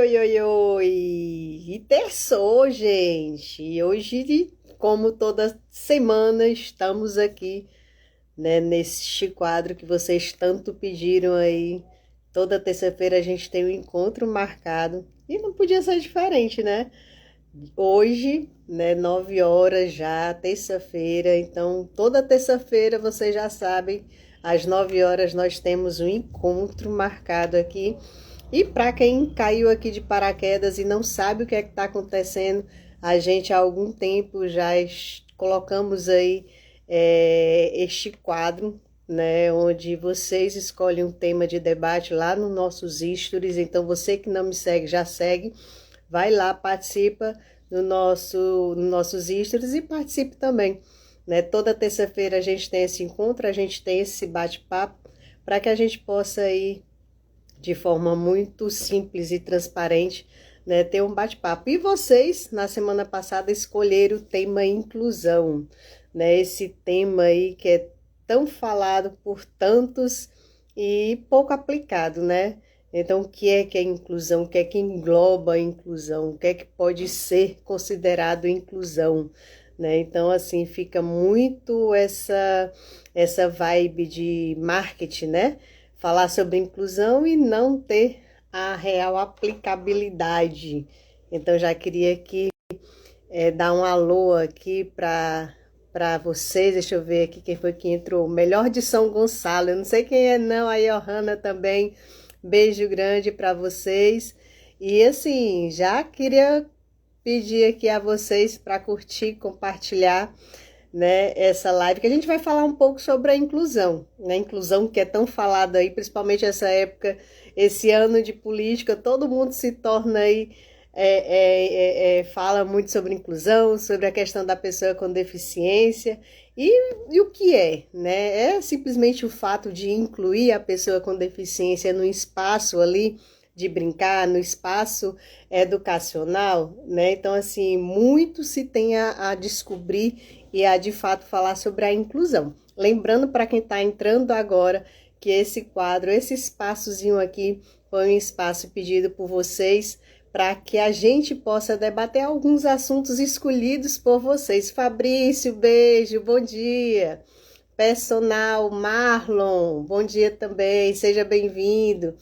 Oi, oi, oi! E terçou, gente! E hoje, como toda semana, estamos aqui, né, neste quadro que vocês tanto pediram aí. Toda terça-feira a gente tem um encontro marcado e não podia ser diferente, né? Hoje, né, 9 horas já, terça-feira, então toda terça-feira vocês já sabem, às 9 horas nós temos um encontro marcado aqui. E para quem caiu aqui de paraquedas e não sabe o que é que está acontecendo, a gente há algum tempo já colocamos aí este quadro, né, onde vocês escolhem um tema de debate lá nos nossos stories. Então você que não me segue, já segue, vai lá, participa no nossos stories e participe também. Né? Toda terça-feira a gente tem esse encontro, a gente tem esse bate-papo para que a gente possa ir de forma muito simples e transparente, né, ter um bate-papo. E vocês, na semana passada, escolheram o tema inclusão, né, esse tema aí que é tão falado por tantos e pouco aplicado, né? Então, o que é inclusão? O que é que engloba a inclusão? O que é que pode ser considerado inclusão? Né? Então, assim, fica muito essa vibe de marketing, né? Falar sobre inclusão e não ter a real aplicabilidade. Então, já queria aqui dar um alô aqui para vocês. Deixa eu ver aqui quem foi que entrou. Melhor de São Gonçalo. Eu não sei quem é não. A Johanna também. Beijo grande para vocês. E assim, já queria pedir aqui a vocês para curtir, compartilhar, né, essa live, que a gente vai falar um pouco sobre a inclusão, né, inclusão que é tão falada aí, principalmente essa época, esse ano de política, todo mundo se torna aí, fala muito sobre inclusão, sobre a questão da pessoa com deficiência, e o que é, né, é simplesmente o fato de incluir a pessoa com deficiência no espaço ali, de brincar, no espaço educacional, né, então assim, muito se tem a descobrir e a de fato falar sobre a inclusão. Lembrando para quem está entrando agora que esse quadro, esse espaçozinho aqui foi um espaço pedido por vocês para que a gente possa debater alguns assuntos escolhidos por vocês. Fabrício, beijo, bom dia. Personal, Marlon, bom dia também, seja bem-vindo.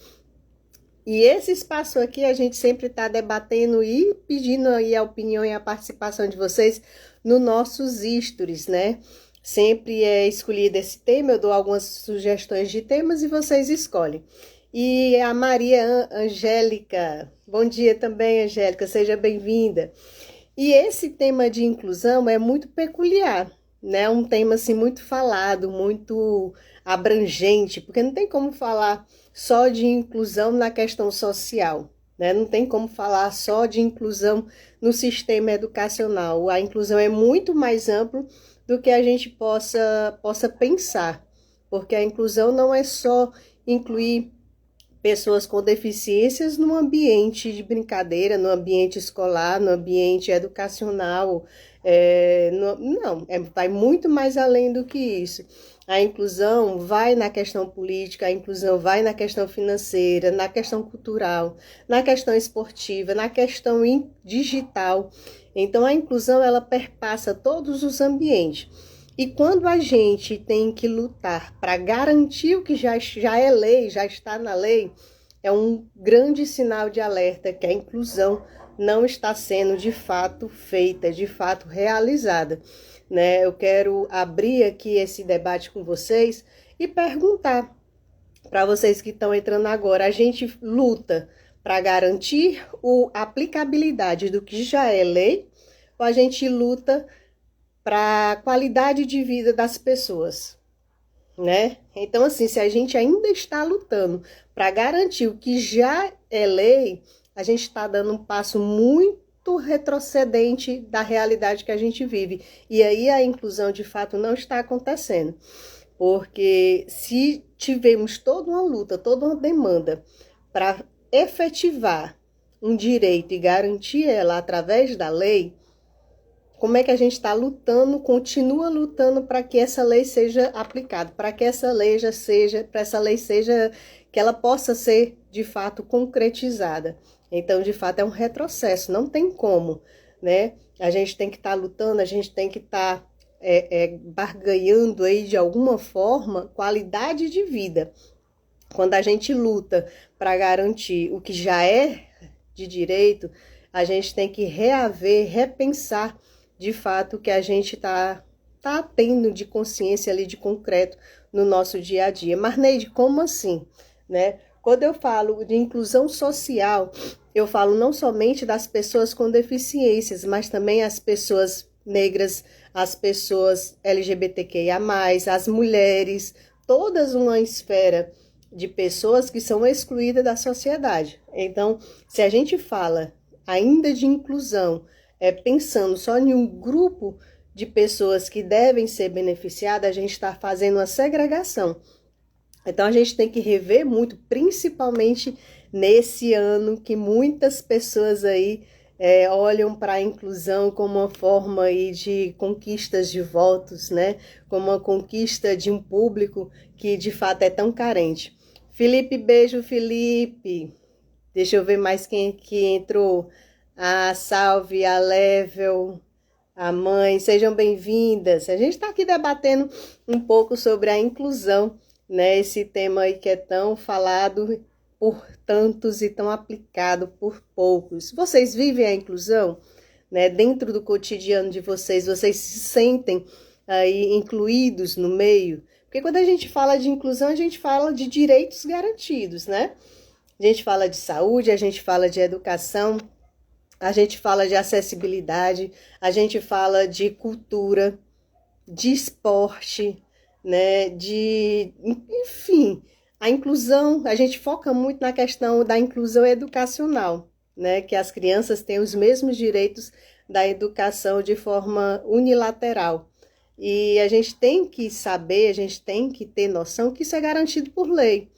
E esse espaço aqui a gente sempre está debatendo e pedindo aí a opinião e a participação de vocês nos nossos stories, né? Sempre é escolhido esse tema, eu dou algumas sugestões de temas e vocês escolhem. E a Maria Angélica, bom dia também, Angélica, seja bem-vinda. E esse tema de inclusão é muito peculiar, né? Um tema assim muito falado, muito abrangente, porque não tem como falar só de inclusão na questão social, né? Não tem como falar só de inclusão no sistema educacional. A inclusão é muito mais amplo do que a gente possa pensar, porque a inclusão não é só incluir pessoas com deficiências no ambiente de brincadeira, no ambiente escolar, no ambiente educacional. Não, vai muito mais além do que isso. A inclusão vai na questão política, a inclusão vai na questão financeira, na questão cultural, na questão esportiva, na questão digital. Então, a inclusão, ela perpassa todos os ambientes. E quando a gente tem que lutar para garantir o que já é lei, já está na lei, é um grande sinal de alerta que a inclusão não está sendo de fato feita, de fato realizada, né? Eu quero abrir aqui esse debate com vocês e perguntar para vocês que estão entrando agora, a gente luta para garantir a aplicabilidade do que já é lei ou a gente luta para a qualidade de vida das pessoas, né? Então, assim, se a gente ainda está lutando para garantir o que já é lei, a gente está dando um passo muito retrocedente da realidade que a gente vive. E aí a inclusão, de fato, não está acontecendo. Porque se tivermos toda uma luta, toda uma demanda para efetivar um direito e garantir ela através da lei, como é que a gente está lutando, continua lutando para que essa lei seja aplicada, para que essa lei seja, que ela possa ser de fato concretizada. Então, de fato, é um retrocesso, não tem como, né? A gente tem que estar lutando, a gente tem que estar barganhando aí de alguma forma qualidade de vida. Quando a gente luta para garantir o que já é de direito, a gente tem que reaver, repensar de fato o que a gente tá tendo de consciência ali, de concreto no nosso dia a dia. Mas, Neide, como assim? Né? Quando eu falo de inclusão social, eu falo não somente das pessoas com deficiências, mas também as pessoas negras, as pessoas LGBTQIA+, as mulheres, todas uma esfera de pessoas que são excluídas da sociedade. Então, se a gente fala ainda de inclusão, pensando só em um grupo de pessoas que devem ser beneficiadas, a gente está fazendo uma segregação. Então, a gente tem que rever muito, principalmente nesse ano que muitas pessoas aí olham para a inclusão como uma forma aí de conquistas de votos, né? Como uma conquista de um público que de fato é tão carente. Felipe, beijo, Felipe. Deixa eu ver mais quem aqui entrou. A Salve, a Level, a mãe, sejam bem-vindas. A gente está aqui debatendo um pouco sobre a inclusão, né? Esse tema aí que é tão falado por tantos e tão aplicado por poucos. Vocês vivem a inclusão, né? Dentro do cotidiano de vocês, vocês se sentem aí incluídos no meio? Porque quando a gente fala de inclusão, a gente fala de direitos garantidos, né? A gente fala de saúde, a gente fala de educação, a gente fala de acessibilidade, a gente fala de cultura, de esporte, né? Enfim, a inclusão, a gente foca muito na questão da inclusão educacional, né? Que as crianças têm os mesmos direitos da educação de forma unilateral. E a gente tem que saber, a gente tem que ter noção que isso é garantido por lei,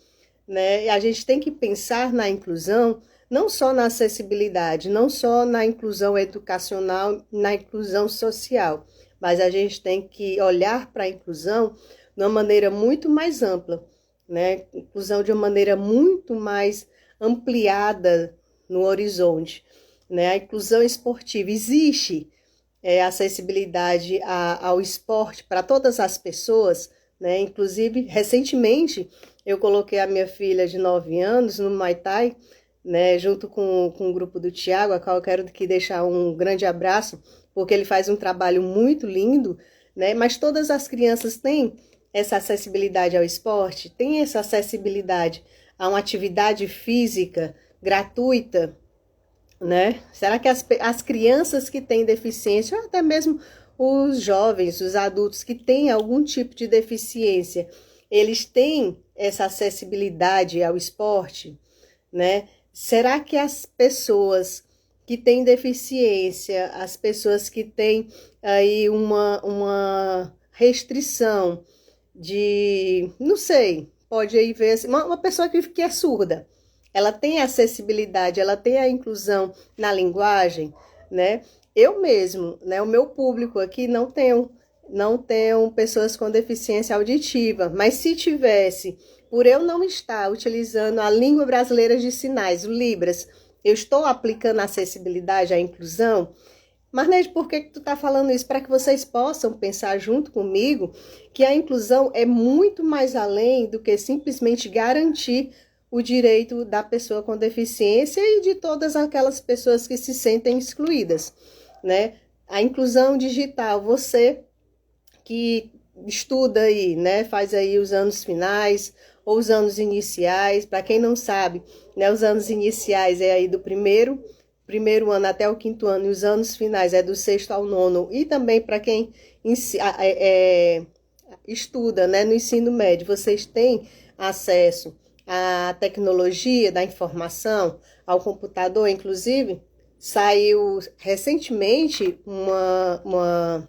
né? E a gente tem que pensar na inclusão, não só na acessibilidade, não só na inclusão educacional, na inclusão social, mas a gente tem que olhar para a inclusão de uma maneira muito mais ampla, né? Inclusão de uma maneira muito mais ampliada no horizonte, né? A inclusão esportiva existe, acessibilidade ao esporte para todas as pessoas, né? Inclusive, recentemente, eu coloquei a minha filha de 9 anos no Muay Thai, né? Junto com o grupo do Tiago, a qual eu quero aqui deixar um grande abraço, porque ele faz um trabalho muito lindo, né? Mas todas as crianças têm essa acessibilidade ao esporte, têm essa acessibilidade a uma atividade física gratuita, né? Será que as crianças que têm deficiência, ou até mesmo os jovens, os adultos que têm algum tipo de deficiência, eles têm essa acessibilidade ao esporte, né? Será que as pessoas que têm deficiência, as pessoas que têm aí uma restrição de, não sei, pode aí ver assim, uma pessoa que é surda, ela tem acessibilidade, ela tem a inclusão na linguagem, né? Eu mesmo, né? O meu público aqui não tenho pessoas com deficiência auditiva, mas se tivesse, por eu não estar utilizando a língua brasileira de sinais, o Libras, eu estou aplicando a acessibilidade, a inclusão. Mas, Neide, por que tu está falando isso? Para que vocês possam pensar junto comigo que a inclusão é muito mais além do que simplesmente garantir o direito da pessoa com deficiência e de todas aquelas pessoas que se sentem excluídas, né? A inclusão digital, você que estuda aí, né? Faz aí os anos finais ou os anos iniciais. Para quem não sabe, né? Os anos iniciais é aí do primeiro ano até o 5º ano, e os anos finais é do 6º ao 9º, e também para quem estuda, né, no ensino médio, vocês têm acesso à tecnologia da informação, ao computador. Inclusive, saiu recentemente uma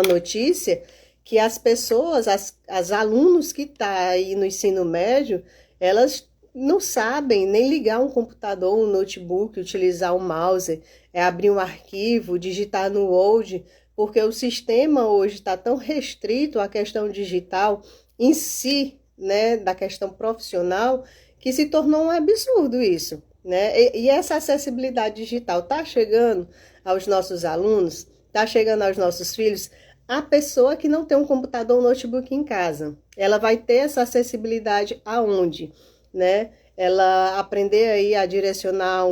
notícia que as pessoas, as alunos que estão aí no ensino médio, elas não sabem nem ligar um computador, um notebook, utilizar o mouse, abrir um arquivo, digitar no Word, porque o sistema hoje está tão restrito à questão digital em si, né, da questão profissional, que se tornou um absurdo isso, né? E essa acessibilidade digital está chegando aos nossos alunos, está chegando aos nossos filhos. A pessoa que não tem um computador ou notebook em casa, ela vai ter essa acessibilidade aonde, né? Ela aprender aí a direcionar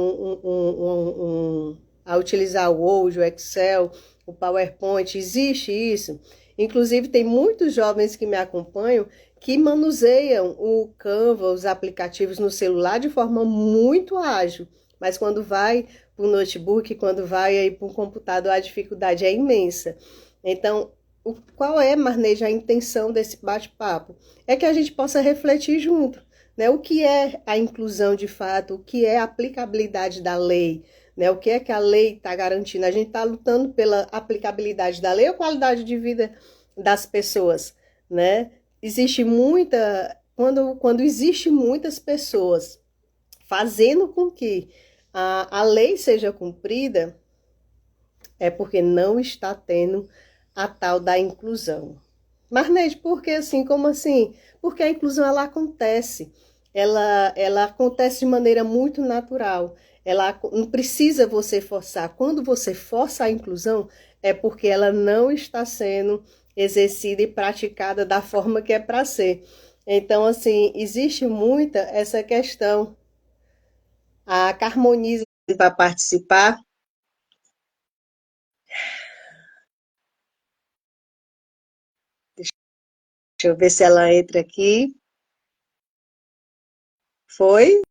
a utilizar o Word, o Excel, o PowerPoint, existe isso. Inclusive, tem muitos jovens que me acompanham que manuseiam o Canva, os aplicativos no celular de forma muito ágil, mas quando vai para o notebook, quando vai aí para o computador, a dificuldade é imensa. Então, qual é, Marneja, a intenção desse bate-papo? É que a gente possa refletir junto, né? O que é a inclusão de fato, o que é a aplicabilidade da lei, né? O que é que a lei está garantindo? A gente está lutando pela aplicabilidade da lei ou qualidade de vida das pessoas, né? Existe muita, quando existe muitas pessoas fazendo com que a lei seja cumprida, é porque não está tendo a tal da inclusão. Marnete, por que assim? Como assim? Porque a inclusão ela acontece. Ela acontece de maneira muito natural. Ela não precisa você forçar. Quando você força a inclusão, é porque ela não está sendo exercida e praticada da forma que é para ser. Então, assim, existe muita essa questão. A Carmonize para participar. Deixa eu ver se ela entra aqui. Foi?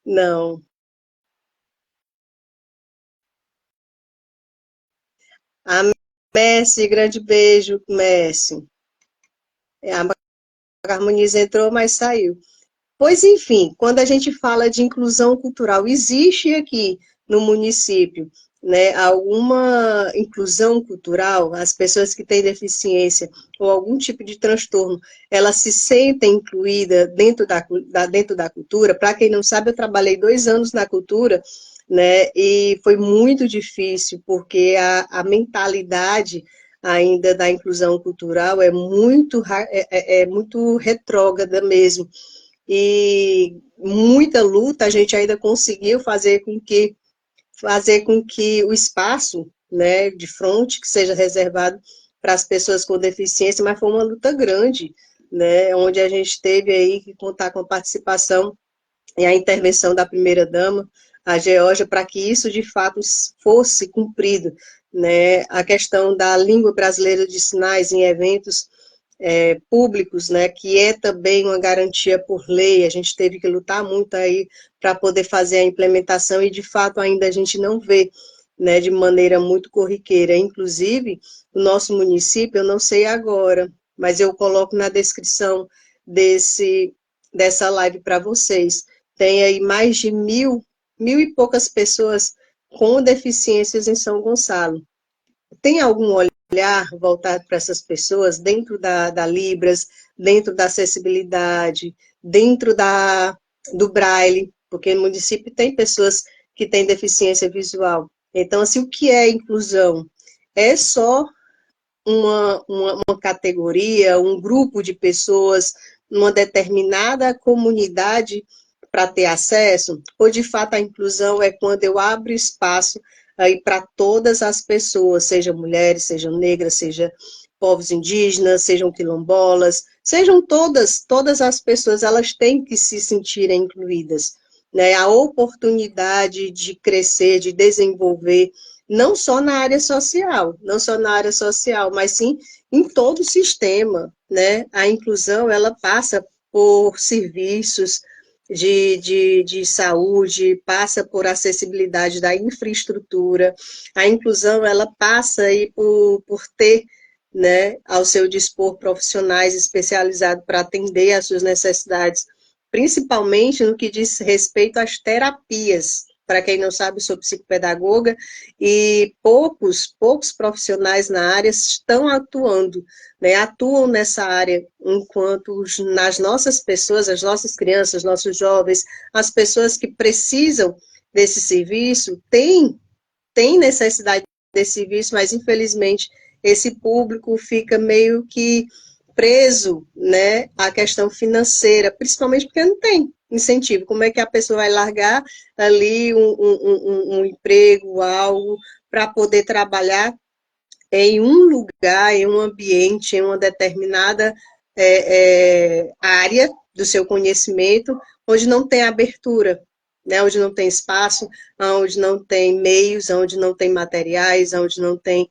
Não. A Messi, grande beijo, Messi. A Harmoniza entrou, mas saiu. Pois, enfim, quando a gente fala de inclusão cultural, existe aqui no município, né, alguma inclusão cultural, as pessoas que têm deficiência ou algum tipo de transtorno, elas se sentem incluídas dentro da cultura. Para quem não sabe, eu trabalhei 2 anos na cultura, né, e foi muito difícil, porque a mentalidade ainda da inclusão cultural é muito retrógrada mesmo, e muita luta a gente ainda conseguiu fazer com que o espaço, né, de frente que seja reservado para as pessoas com deficiência, mas foi uma luta grande, né, onde a gente teve aí que contar com a participação e a intervenção da primeira-dama, a Geórgia, para que isso de fato fosse cumprido, né, a questão da língua brasileira de sinais em eventos públicos, né, que é também uma garantia por lei. A gente teve que lutar muito aí para poder fazer a implementação e, de fato, ainda a gente não vê, né, de maneira muito corriqueira. Inclusive, o nosso município, eu não sei agora, mas eu coloco na descrição dessa live para vocês. Tem aí mais de mil e poucas pessoas com deficiências em São Gonçalo. Tem algum olhar voltado para essas pessoas dentro da Libras, dentro da acessibilidade, dentro do Braille, porque no município tem pessoas que têm deficiência visual. Então, assim, o que é inclusão? É só uma categoria, um grupo de pessoas, numa determinada comunidade para ter acesso? Ou, de fato, a inclusão é quando eu abro espaço aí para todas as pessoas, sejam mulheres, sejam negras, sejam povos indígenas, sejam quilombolas, sejam todas as pessoas, elas têm que se sentirem incluídas, né? A oportunidade de crescer, de desenvolver, não só na área social, não só na área social, mas sim em todo o sistema, né? A inclusão, ela passa por serviços de saúde, passa por acessibilidade da infraestrutura. A inclusão, ela passa aí por ter, né, ao seu dispor profissionais especializados para atender às suas necessidades, principalmente no que diz respeito às terapias. Para quem não sabe, sou psicopedagoga e poucos profissionais na área estão atuando, né, atuam nessa área, enquanto nas nossas pessoas, as nossas crianças, nossos jovens, as pessoas que precisam desse serviço, têm necessidade desse serviço, mas infelizmente esse público fica meio que preso, né, à questão financeira, principalmente porque não tem incentivo. Como é que a pessoa vai largar ali um emprego, algo, para poder trabalhar em um lugar, em um ambiente, em uma determinada área do seu conhecimento, onde não tem abertura, né? Onde não tem espaço, onde não tem meios, onde não tem materiais, onde não tem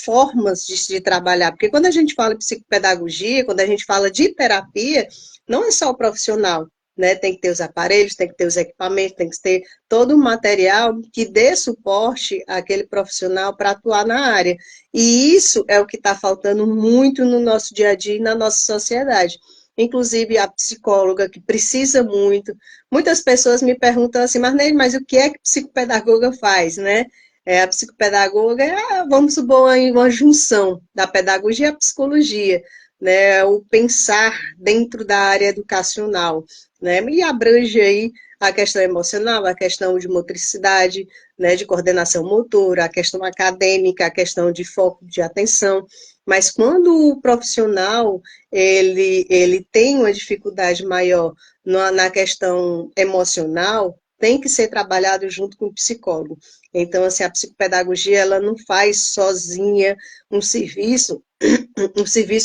formas de trabalhar. Porque quando a gente fala de psicopedagogia, quando a gente fala de terapia, não é só o profissional, né? Tem que ter os aparelhos, tem que ter os equipamentos, tem que ter todo o material que dê suporte àquele profissional para atuar na área. E isso é o que está faltando muito no nosso dia a dia e na nossa sociedade. Inclusive a psicóloga, que precisa muito. Muitas pessoas me perguntam assim, Marnele, mas o que é que psicopedagoga faz, né? A psicopedagoga é, vamos supor, uma junção da pedagogia e a psicologia, né? O pensar dentro da área educacional, né? E abrange aí a questão emocional, a questão de motricidade, né, de coordenação motora, a questão acadêmica, a questão de foco de atenção. Mas quando o profissional ele tem uma dificuldade maior na questão emocional, tem que ser trabalhado junto com o psicólogo. Então, assim, a psicopedagogia ela não faz sozinha um serviço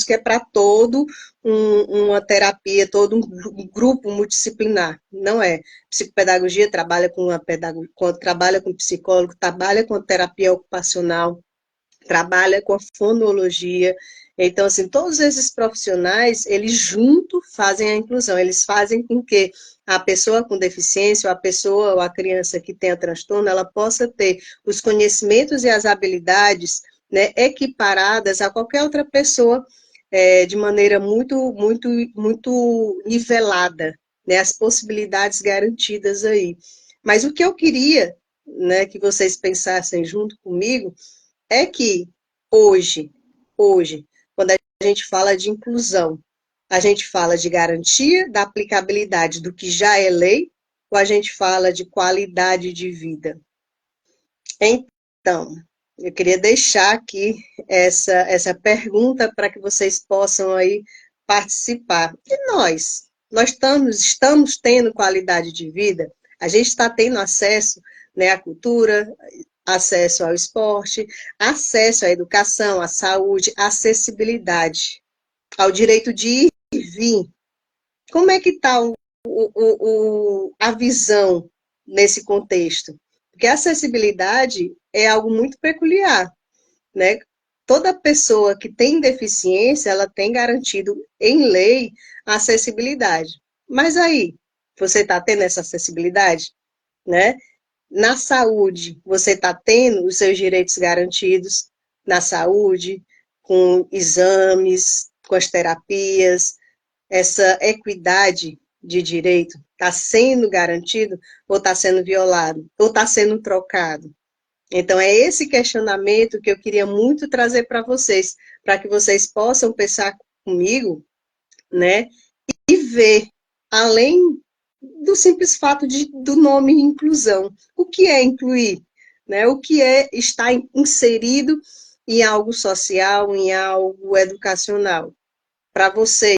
que é para todo uma terapia, todo um grupo multidisciplinar. Não é. Psicopedagogia trabalha trabalha com psicólogo, trabalha com terapia ocupacional, trabalha com a fonologia. Então, assim, todos esses profissionais, eles juntos fazem a inclusão, eles fazem com que a pessoa com deficiência, ou a pessoa ou a criança que tenha transtorno, ela possa ter os conhecimentos e as habilidades, né, equiparadas a qualquer outra pessoa, de maneira muito nivelada, né, as possibilidades garantidas aí. Mas o que eu queria, né, que vocês pensassem junto comigo, é que hoje, quando a gente fala de inclusão, a gente fala de garantia da aplicabilidade do que já é lei, ou a gente fala de qualidade de vida? Então, eu queria deixar aqui essa pergunta para que vocês possam aí participar. E nós estamos tendo qualidade de vida? A gente está tendo acesso, né, à cultura, acesso ao esporte, acesso à educação, à saúde, acessibilidade, ao direito de ir e vir. Como é que está a visão nesse contexto? Porque a acessibilidade é algo muito peculiar, né? Toda pessoa que tem deficiência, ela tem garantido em lei a acessibilidade. Mas aí, você está tendo essa acessibilidade, né? Na saúde, você está tendo os seus direitos garantidos na saúde, com exames, com as terapias, essa equidade de direito está sendo garantido ou está sendo violado, ou está sendo trocado? Então, é esse questionamento que eu queria muito trazer para que vocês possam pensar comigo, né, e ver, além do simples fato do nome inclusão. O que é incluir? Né? O que é estar inserido em algo social, em algo educacional? Para vocês,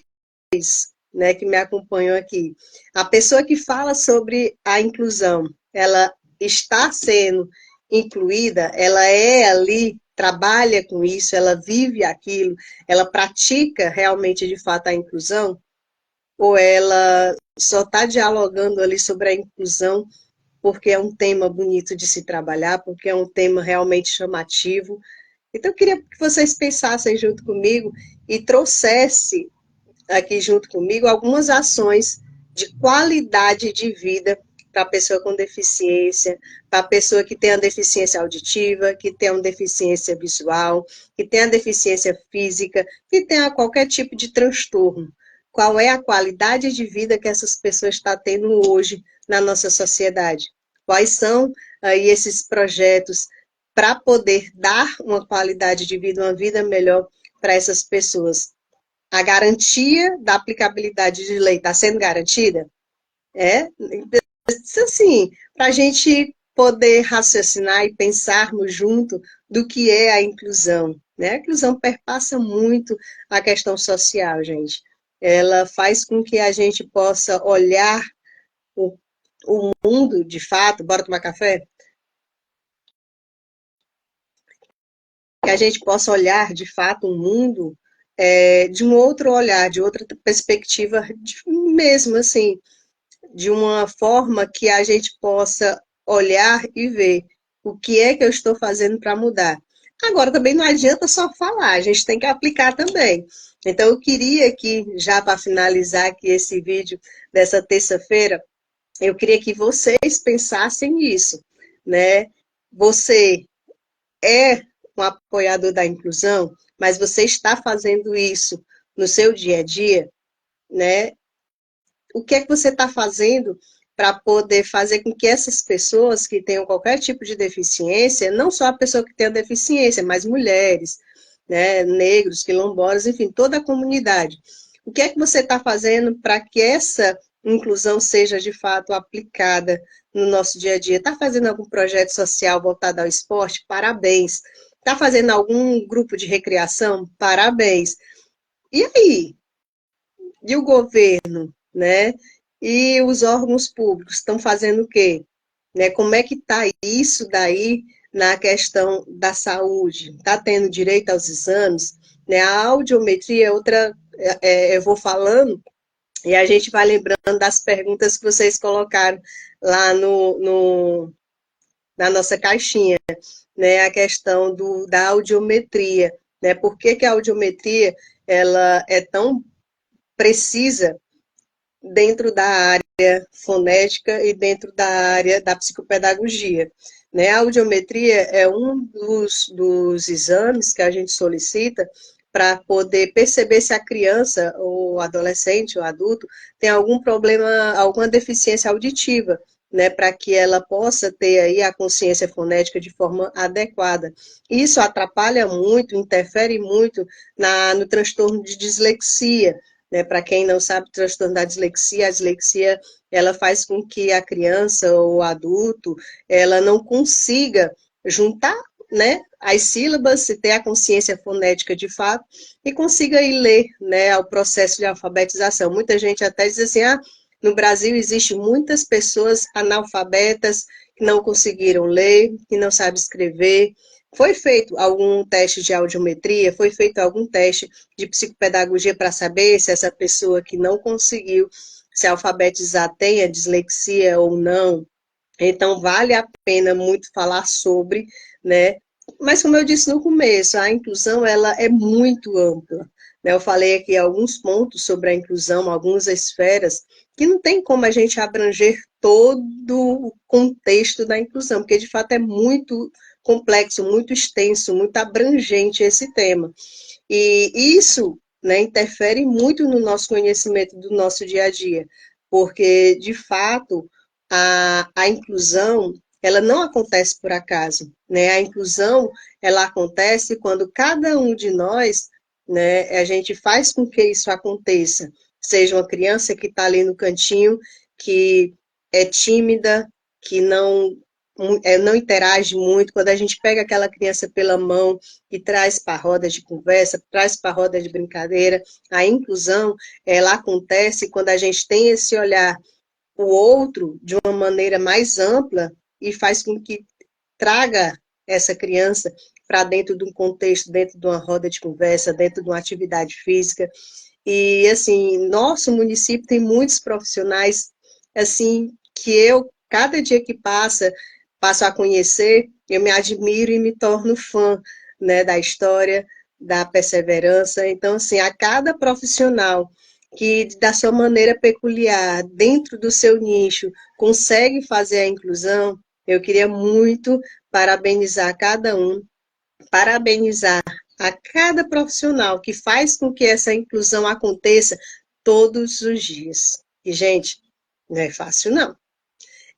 né, que me acompanham aqui, a pessoa que fala sobre a inclusão, ela está sendo incluída, ela é ali, trabalha com isso, ela vive aquilo, ela pratica realmente de fato a inclusão? Ou ela só está dialogando ali sobre a inclusão porque é um tema bonito de se trabalhar, porque é um tema realmente chamativo? Então, eu queria que vocês pensassem junto comigo e trouxessem aqui junto comigo algumas ações de qualidade de vida para a pessoa com deficiência, para a pessoa que tem a deficiência auditiva, que tem uma deficiência visual, que tem a deficiência física, que tenha qualquer tipo de transtorno. Qual é a qualidade de vida que essas pessoas estão tendo hoje na nossa sociedade? Quais são aí esses projetos para poder dar uma qualidade de vida, uma vida melhor para essas pessoas? A garantia da aplicabilidade de lei está sendo garantida? Assim, para a gente poder raciocinar e pensarmos junto do que é a inclusão, né? A inclusão perpassa muito a questão social, gente. Ela faz com que a gente possa olhar o mundo, de fato, bora tomar café? Que a gente possa olhar, de fato, o mundo de um outro olhar, de outra perspectiva, mesmo assim, de uma forma que a gente possa olhar e ver o que é que eu estou fazendo para mudar. Agora, também não adianta só falar, a gente tem que aplicar também. Então, eu queria aqui, já para finalizar aqui esse vídeo dessa terça-feira, eu queria que vocês pensassem nisso, né? Você é um apoiador da inclusão, mas você está fazendo isso no seu dia a dia, né? O que é que você está fazendo para poder fazer com que essas pessoas que tenham qualquer tipo de deficiência, não só a pessoa que tem a deficiência, mas mulheres, né, negros, quilombolas, enfim, toda a comunidade. O que é que você está fazendo para que essa inclusão seja de fato aplicada no nosso dia a dia? Está fazendo algum projeto social voltado ao esporte? Parabéns. Está fazendo algum grupo de recreação? Parabéns. E aí? E o governo, né? E os órgãos públicos estão fazendo o quê? Né? Como é que está isso daí na questão da saúde? Está tendo direito aos exames? Né? A audiometria é outra, eu vou falando e a gente vai lembrando das perguntas que vocês colocaram lá na nossa caixinha, né? A questão da audiometria, né? Por que que a audiometria ela é tão precisa dentro da área fonética e dentro da área da psicopedagogia. Né? A audiometria é um dos exames que a gente solicita para poder perceber se a criança, ou adolescente, ou adulto, tem algum problema, alguma deficiência auditiva, né, para que ela possa ter aí a consciência fonética de forma adequada. Isso atrapalha muito, interfere muito no transtorno de dislexia, né? Para quem não sabe, o transtorno da dislexia, a dislexia ela faz com que a criança ou o adulto ela não consiga juntar, né, as sílabas, se ter a consciência fonética de fato, e consiga ir ler, né, o processo de alfabetização. Muita gente até diz assim, no Brasil existe muitas pessoas analfabetas que não conseguiram ler, que não sabem escrever. Foi feito algum teste de audiometria, foi feito algum teste de psicopedagogia para saber se essa pessoa que não conseguiu se alfabetizar tem a dislexia ou não. Então, vale a pena muito falar sobre, né? Mas, como eu disse no começo, a inclusão ela é muito ampla. Né? Eu falei aqui alguns pontos sobre a inclusão, algumas esferas, que não tem como a gente abranger todo o contexto da inclusão, porque, de fato, é muito complexo, muito extenso, muito abrangente esse tema. E isso, né, interfere muito no nosso conhecimento do nosso dia a dia, porque, de fato, a inclusão, ela não acontece por acaso, né? A inclusão, ela acontece quando cada um de nós, né, a gente faz com que isso aconteça, seja uma criança que está ali no cantinho, que é tímida, que não interage muito, quando a gente pega aquela criança pela mão e traz para a roda de conversa, traz para a roda de brincadeira, a inclusão, ela acontece quando a gente tem esse olhar o outro de uma maneira mais ampla e faz com que traga essa criança para dentro de um contexto, dentro de uma roda de conversa, dentro de uma atividade física. E, assim, nosso município tem muitos profissionais, assim, que eu, cada dia que passa, passo a conhecer, eu me admiro e me torno fã, né, da história, da perseverança. Então, assim, a cada profissional que, da sua maneira peculiar, dentro do seu nicho, consegue fazer a inclusão, eu queria muito parabenizar cada um, parabenizar a cada profissional que faz com que essa inclusão aconteça todos os dias. E, gente, não é fácil, não.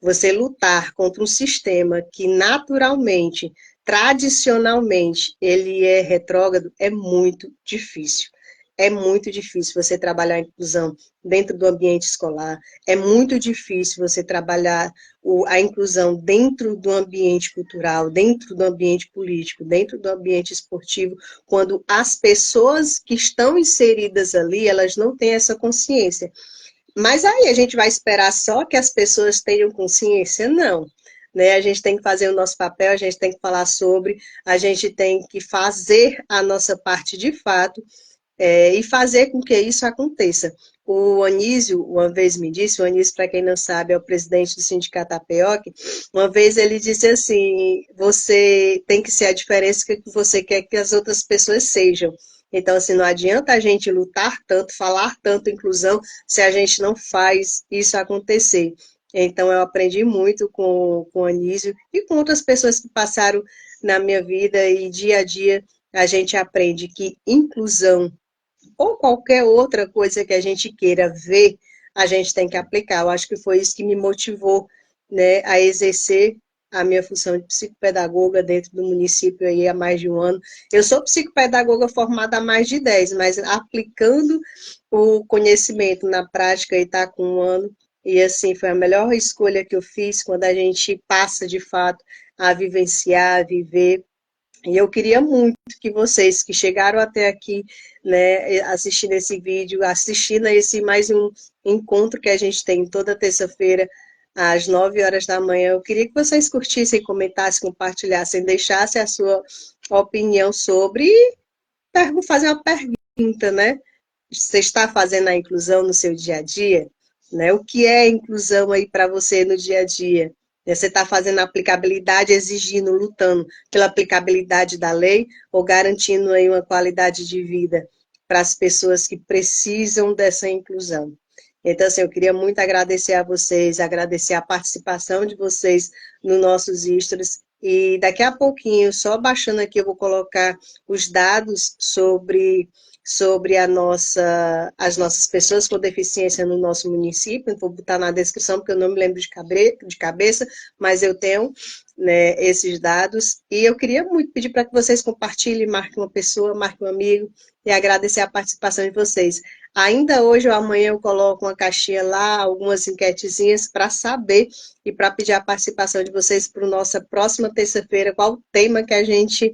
Você lutar contra um sistema que naturalmente, tradicionalmente, ele é retrógrado, é muito difícil. é muito difícil você trabalhar a inclusão dentro do ambiente escolar, é muito difícil você trabalhar a inclusão dentro do ambiente cultural, dentro do ambiente político, dentro do ambiente esportivo, quando as pessoas que estão inseridas ali, elas não têm essa consciência. Mas aí a gente vai esperar só que as pessoas tenham consciência? Não. Né? A gente tem que fazer o nosso papel, a gente tem que falar sobre, a gente tem que fazer a nossa parte de fato, e fazer com que isso aconteça. O Anísio, uma vez me disse, o Anísio, para quem não sabe, é o presidente do Sindicato APEOC, uma vez ele disse assim, você tem que ser a diferença que você quer que as outras pessoas sejam. Então, assim, não adianta a gente lutar tanto, falar tanto inclusão, se a gente não faz isso acontecer. Então, eu aprendi muito com o Anísio e com outras pessoas que passaram na minha vida e dia a dia a gente aprende que inclusão ou qualquer outra coisa que a gente queira ver, a gente tem que aplicar. Eu acho que foi isso que me motivou, né, a exercer a minha função de psicopedagoga dentro do município aí há mais de um ano. Eu sou psicopedagoga formada há mais de 10, mas aplicando o conhecimento na prática e está com um ano, e assim, foi a melhor escolha que eu fiz quando a gente passa de fato a vivenciar, a viver. E eu queria muito que vocês que chegaram até aqui, né, assistindo esse vídeo, assistindo a esse mais um encontro que a gente tem toda terça-feira, às 9 horas da manhã, eu queria que vocês curtissem, comentassem, compartilhassem, deixassem a sua opinião sobre e fazer uma pergunta, né? Você está fazendo a inclusão no seu dia a dia? Né? O que é inclusão aí para você no dia a dia? Você está fazendo a aplicabilidade, exigindo, lutando pela aplicabilidade da lei ou garantindo aí uma qualidade de vida para as pessoas que precisam dessa inclusão? Então, assim, eu queria muito agradecer a vocês, agradecer a participação de vocês nos nossos stories. E daqui a pouquinho, só baixando aqui, eu vou colocar os dados sobre as nossas pessoas com deficiência no nosso município. Vou botar na descrição, porque eu não me lembro de cabeça, mas eu tenho, né, esses dados. E eu queria muito pedir para que vocês compartilhem, marquem uma pessoa, marquem um amigo, e agradecer a participação de vocês. Ainda hoje ou amanhã eu coloco uma caixinha lá, algumas enquetezinhas para saber e para pedir a participação de vocês para a nossa próxima terça-feira, qual o tema que a gente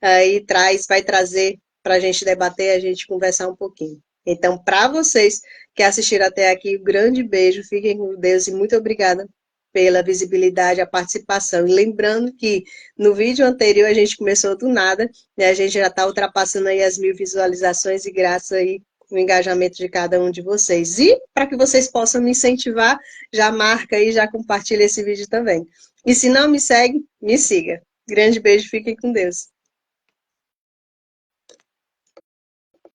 aí vai trazer para a gente debater, a gente conversar um pouquinho. Então, para vocês que assistiram até aqui, um grande beijo, fiquem com Deus e muito obrigada pela visibilidade, a participação. E lembrando que no vídeo anterior a gente começou do nada, né? A gente já está ultrapassando aí as 1000 visualizações e graças aí o engajamento de cada um de vocês. E para que vocês possam me incentivar, já marca aí, já compartilha esse vídeo também. E se não me segue, me siga. Grande beijo, fiquem com Deus.